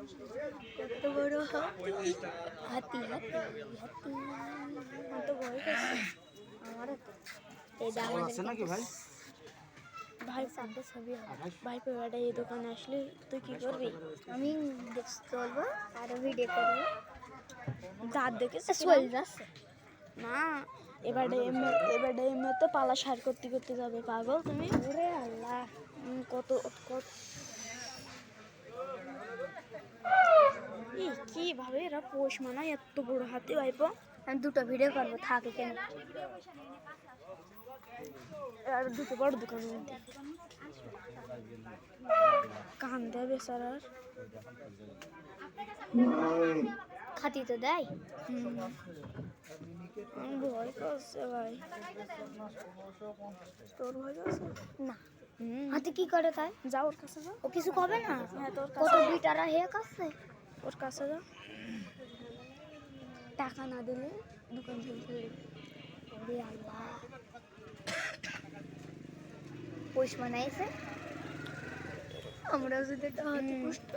কত বড় হাতি হাতি হাতি হাতি আমার তো ভয় করছে আমারও তো এই দাম আছে নাকি ভাই? ভাই সামনে ছবি ভাই পেয়ারটা এই দোকানে আসলে তুই কি করবি? আমি চলবো আর ভিডিও করবো দাঁত দেখে চলে যাচ্ছে না এবারে এমনি তো পালা সার করতে করতে যাবে পাগল তুমি ওরে আল্লাহ কত কত কিভাবে এরা পোষ মানায় এত বড় হাতে ভাইপো আমি দুটো ভিডিও করবো থাকে কেন আর দুটো বড় দোকানের মধ্যে কান দেয় বেচারার খাতি তো দেয় ভয় করছে ভাই তোর ভয় করছে না হাতি কি করে তাই যাও ওর কাছে যাও ও কিছু করবে না কত বিটারা হে কাছে ওর কাছে যাও টাকা না দিলে দোকান থেকে ফেলে ওরে আল্লাহ পোষ মানাইছে আমরা যদি একটা হাতি পুষ্ট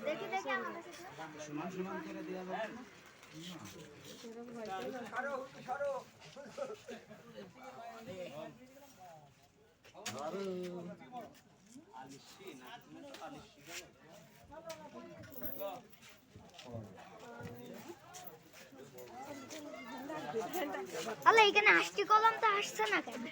দেখি দেখি আমাদের সমান সমান করে দেওয়া যাবে না? আরে এখানে আসতে কলম তো আসছে না কেন